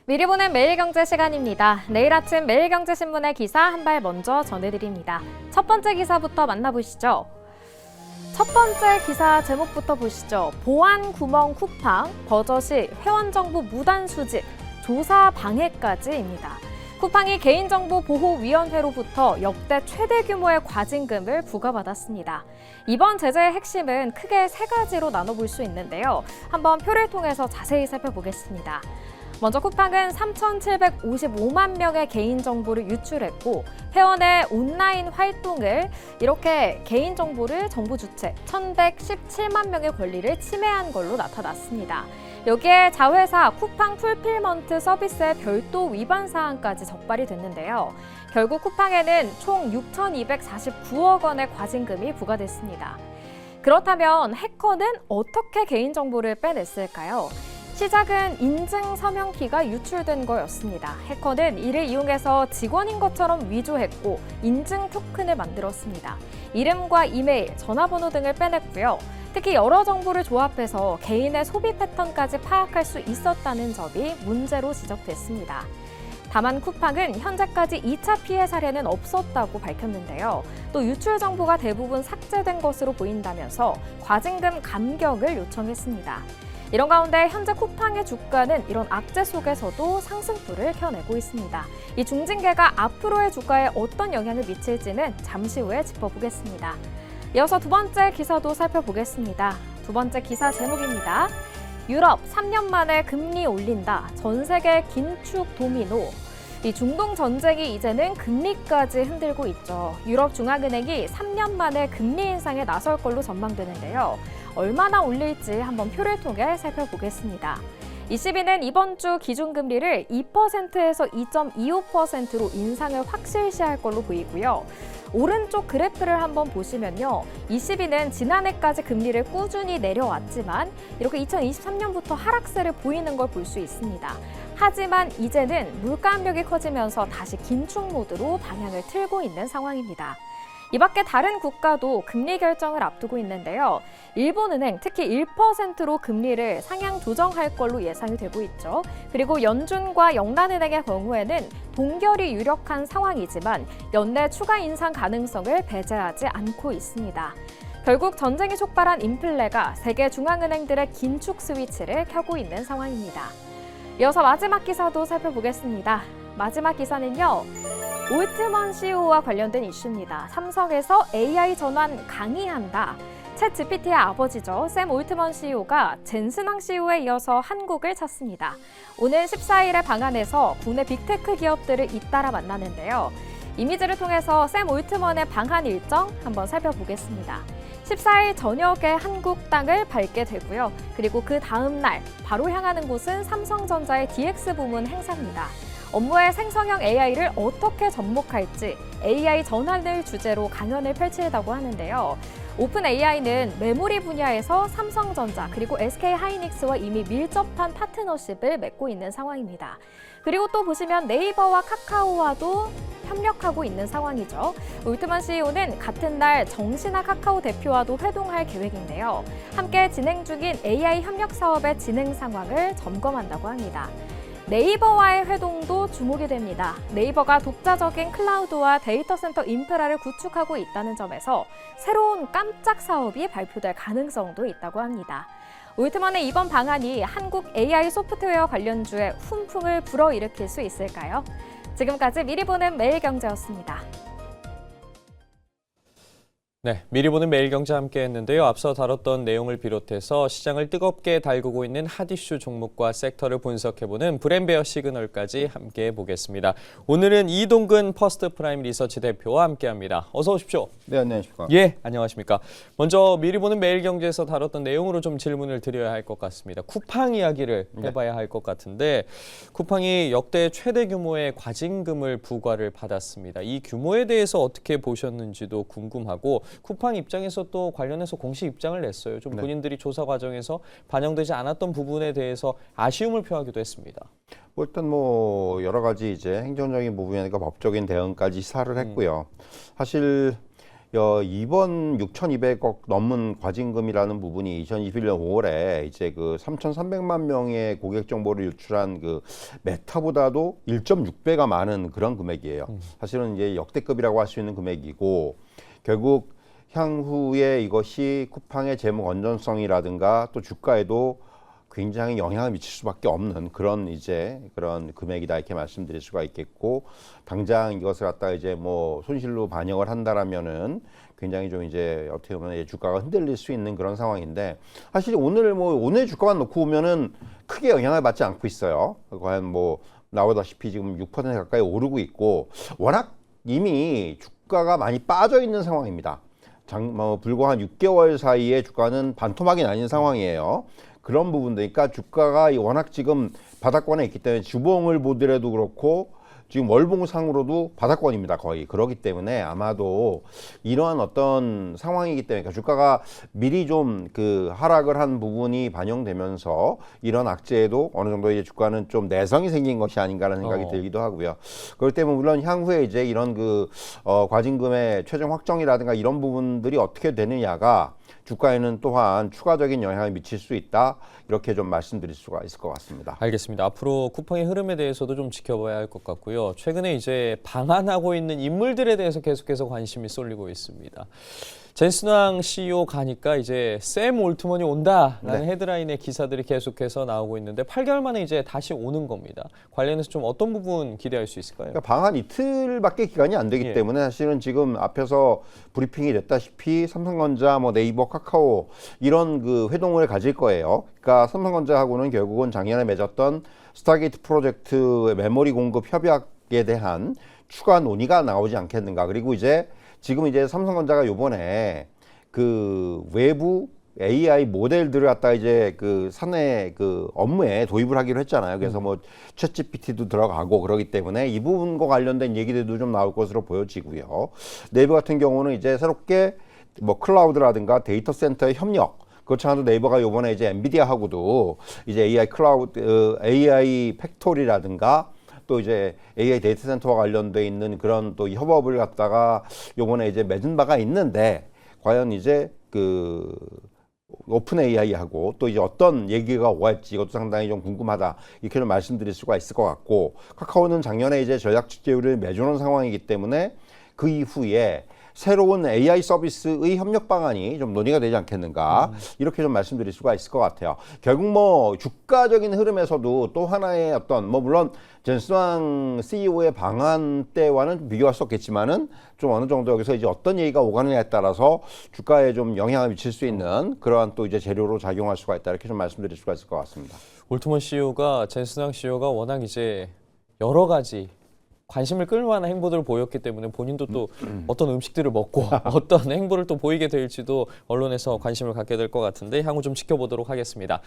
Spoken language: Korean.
미리 보는 매일경제 시간입니다. 내일 아침 매일경제신문의 기사 한 발 먼저 전해드립니다. 첫 번째 기사부터 만나보시죠. 첫 번째 기사 제목부터 보시죠. 보안 구멍 쿠팡, 버젓이 회원정보 무단 수집, 조사 방해까지입니다. 쿠팡이 개인정보보호위원회로부터 역대 최대 규모의 과징금을 부과받았습니다. 이번 제재의 핵심은 크게 세 가지로 나눠볼 수 있는데요. 한번 표를 통해서 자세히 살펴보겠습니다. 먼저 쿠팡은 3,755만 명의 개인정보를 유출했고 회원의 온라인 활동을 이렇게 개인정보를 정보 주체 1,117만 명의 권리를 침해한 걸로 나타났습니다. 여기에 자회사 쿠팡 풀필먼트 서비스의 별도 위반 사항까지 적발이 됐는데요. 결국 쿠팡에는 총 6,249억 원의 과징금이 부과됐습니다. 그렇다면 해커는 어떻게 개인정보를 빼냈을까요? 시작은 인증 서명키가 유출된 거였습니다. 해커는 이를 이용해서 직원인 것처럼 위조했고 인증 토큰을 만들었습니다. 이름과 이메일, 전화번호 등을 빼냈고요. 특히 여러 정보를 조합해서 개인의 소비 패턴까지 파악할 수 있었다는 점이 문제로 지적됐습니다. 다만 쿠팡은 현재까지 2차 피해 사례는 없었다고 밝혔는데요. 또 유출 정보가 대부분 삭제된 것으로 보인다면서 과징금 감경을 요청했습니다. 이런 가운데 현재 쿠팡의 주가는 이런 악재 속에서도 상승폭을 켜내고 있습니다. 이 중징계가 앞으로의 주가에 어떤 영향을 미칠지는 잠시 후에 짚어보겠습니다. 이어서 두 번째 기사도 살펴보겠습니다. 두 번째 기사 제목입니다. 유럽 3년 만에 금리 올린다. 전 세계 긴축 도미노. 이 중동 전쟁이 이제는 금리까지 흔들고 있죠. 유럽 중앙은행이 3년 만에 금리 인상에 나설 걸로 전망되는데요. 얼마나 올릴지 한번 표를 통해 살펴보겠습니다. ECB는 이번 주 기준금리를 2%에서 2.25%로 인상을 확실시할 걸로 보이고요. 오른쪽 그래프를 한번 보시면요. ECB는 지난해까지 금리를 꾸준히 내려왔지만 이렇게 2023년부터 하락세를 보이는 걸 볼 수 있습니다. 하지만 이제는 물가 압력이 커지면서 다시 긴축 모드로 방향을 틀고 있는 상황입니다. 이 밖에 다른 국가도 금리 결정을 앞두고 있는데요. 일본은행 특히 1%로 금리를 상향 조정할 걸로 예상이 되고 있죠. 그리고 연준과 영란은행의 경우에는 동결이 유력한 상황이지만 연내 추가 인상 가능성을 배제하지 않고 있습니다. 결국 전쟁이 촉발한 인플레가 세계 중앙은행들의 긴축 스위치를 켜고 있는 상황입니다. 이어서 마지막 기사도 살펴보겠습니다. 마지막 기사는요. 올트먼 CEO와 관련된 이슈입니다. 삼성에서 AI 전환 강의한다. 챗 GPT의 아버지죠. 샘 올트먼 CEO가 젠슨왕 CEO에 이어서 한국을 찾습니다. 오는 14일에 방한해서 국내 빅테크 기업들을 잇따라 만나는데요. 이미지를 통해서 샘 올트먼의 방한 일정 한번 살펴보겠습니다. 14일 저녁에 한국 땅을 밟게 되고요. 그리고 그 다음 날 바로 향하는 곳은 삼성전자의 DX 부문 행사입니다. 업무의 생성형 AI를 어떻게 접목할지 AI 전환을 주제로 강연을 펼치다고 하는데요. 오픈 AI는 메모리 분야에서 삼성전자 그리고 SK하이닉스와 이미 밀접한 파트너십을 맺고 있는 상황입니다. 그리고 또 보시면 네이버와 카카오와도 협력하고 있는 상황이죠. 올트먼 CEO는 같은 날 정신아 카카오 대표와도 회동할 계획인데요. 함께 진행 중인 AI 협력 사업의 진행 상황을 점검한다고 합니다. 네이버와의 회동도 주목이 됩니다. 네이버가 독자적인 클라우드와 데이터 센터 인프라를 구축하고 있다는 점에서 새로운 깜짝 사업이 발표될 가능성도 있다고 합니다. 올트먼의 이번 방안이 한국 AI 소프트웨어 관련주에 훈풍을 불어일으킬 수 있을까요? 지금까지 미리 보는 매일경제였습니다. 네, 미리 보는 매일경제 함께 했는데요. 앞서 다뤘던 내용을 비롯해서 시장을 뜨겁게 달구고 있는 핫이슈 종목과 섹터를 분석해보는 브랜베어 시그널까지 함께 보겠습니다. 오늘은 이동근 퍼스트 프라임 리서치 대표와 함께합니다. 어서 오십시오. 네, 안녕하십니까. 예, 안녕하십니까. 먼저 미리 보는 매일경제에서 다뤘던 내용으로 좀 질문을 드려야 할 것 같습니다. 쿠팡 이야기를 해봐야 할 것 같은데 쿠팡이 역대 최대 규모의 과징금을 부과를 받았습니다. 이 규모에 대해서 어떻게 보셨는지도 궁금하고 쿠팡 입장에서 또 관련해서 공식 입장을 냈어요. 좀 본인들이 조사 과정에서 반영되지 않았던 부분에 대해서 아쉬움을 표하기도 했습니다. 일단 여러 가지 이제 행정적인 부분이니까 법적인 대응까지 시사를 했고요. 사실 이번 6,200억 넘은 과징금이라는 부분이 2021년 5월에 이제 그 3,300만 명의 고객 정보를 유출한 그 메타보다도 1.6배가 많은 그런 금액이에요. 사실은 이제 역대급이라고 할 수 있는 금액이고, 결국 향후에 이것이 쿠팡의 재무 건전성이라든가 또 주가에도 굉장히 영향을 미칠 수밖에 없는 그런 금액이다, 이렇게 말씀드릴 수가 있겠고, 당장 이것을 갖다가 이제 뭐 손실로 반영을 한다라면은 굉장히 좀 이제 어떻게 보면 이제 주가가 흔들릴 수 있는 그런 상황인데, 사실 오늘 주가만 놓고 보면은 크게 영향을 받지 않고 있어요. 과연 뭐 나오다시피 지금 6% 가까이 오르고 있고, 워낙 이미 주가가 많이 빠져 있는 상황입니다. 불과 한 6개월 사이에 주가는 반토막이 나는 상황이에요. 그런 부분들이니까 주가가 워낙 지금 바닥권에 있기 때문에 주봉을 보더라도 그렇고 지금 월봉상으로도 바닥권입니다, 거의. 그렇기 때문에 아마도 이러한 어떤 상황이기 때문에, 그러니까 주가가 미리 좀 그 하락을 한 부분이 반영되면서 이런 악재에도 어느 정도 이제 주가는 좀 내성이 생긴 것이 아닌가라는 생각이 들기도 하고요. 그렇기 때문에 물론 향후에 이제 이런 과징금의 최종 확정이라든가 이런 부분들이 어떻게 되느냐가 주가에는 또한 추가적인 영향을 미칠 수 있다, 이렇게 좀 말씀드릴 수가 있을 것 같습니다. 알겠습니다. 앞으로 쿠팡의 흐름에 대해서도 좀 지켜봐야 할 것 같고요. 최근에 이제 방한하고 있는 인물들에 대해서 계속해서 관심이 쏠리고 있습니다. 젠슨왕 CEO 가니까 이제 샘 올트먼이 온다라는 헤드라인의 기사들이 계속해서 나오고 있는데 8개월 만에 이제 다시 오는 겁니다. 관련해서 좀 어떤 부분 기대할 수 있을까요? 그러니까 방한 이틀밖에 기간이 안 되기 때문에 사실은 지금 앞에서 브리핑이 됐다시피 삼성전자, 뭐 네이버, 카카오 이런 그 회동을 가질 거예요. 그러니까 삼성전자하고는 결국은 작년에 맺었던 스타게이트 프로젝트의 메모리 공급 협약에 대한 추가 논의가 나오지 않겠는가. 그리고 지금 삼성전자가 요번에 그 외부 AI 모델들을 갖다 이제 그 사내 그 업무에 도입을 하기로 했잖아요. 그래서 뭐 챗GPT도 들어가고 그러기 때문에 이 부분과 관련된 얘기들도 좀 나올 것으로 보여지고요. 네이버 같은 경우는 이제 새롭게 뭐 클라우드라든가 데이터 센터의 협력, 그렇지 않아도 네이버가 요번에 이제 엔비디아하고도 이제 AI 클라우드, AI 팩토리라든가 또 이제 AI 데이터 센터와 관련돼 있는 그런 또 협업을 갖다가 요번에 이제 맺은 바가 있는데, 과연 이제 그 오픈 AI하고 또 이제 어떤 얘기가 오갈지 이것도 상당히 좀 궁금하다, 이렇게 좀 말씀드릴 수가 있을 것 같고, 카카오는 작년에 이제 전략 직제율을 매주는 상황이기 때문에 그 이후에 새로운 AI 서비스의 협력 방안이 좀 논의가 되지 않겠는가, 이렇게 좀 말씀드릴 수가 있을 것 같아요. 결국 뭐 주가적인 흐름에서도 또 하나의 어떤 뭐 물론 젠슨왕 CEO의 방한 때와는 비교할 수 없겠지만은 좀 어느 정도 여기서 이제 어떤 얘기가 오가느냐에 따라서 주가에 좀 영향을 미칠 수 있는 그러한 또 이제 재료로 작용할 수가 있다, 이렇게 좀 말씀드릴 수가 있을 것 같습니다. 올트먼 CEO가 젠슨왕 CEO가 워낙 이제 여러 가지 관심을 끌 만한 행보들을 보였기 때문에 본인도 또 어떤 음식들을 먹고 어떤 행보를 또 보이게 될지도 언론에서 관심을 갖게 될 것 같은데 향후 좀 지켜보도록 하겠습니다.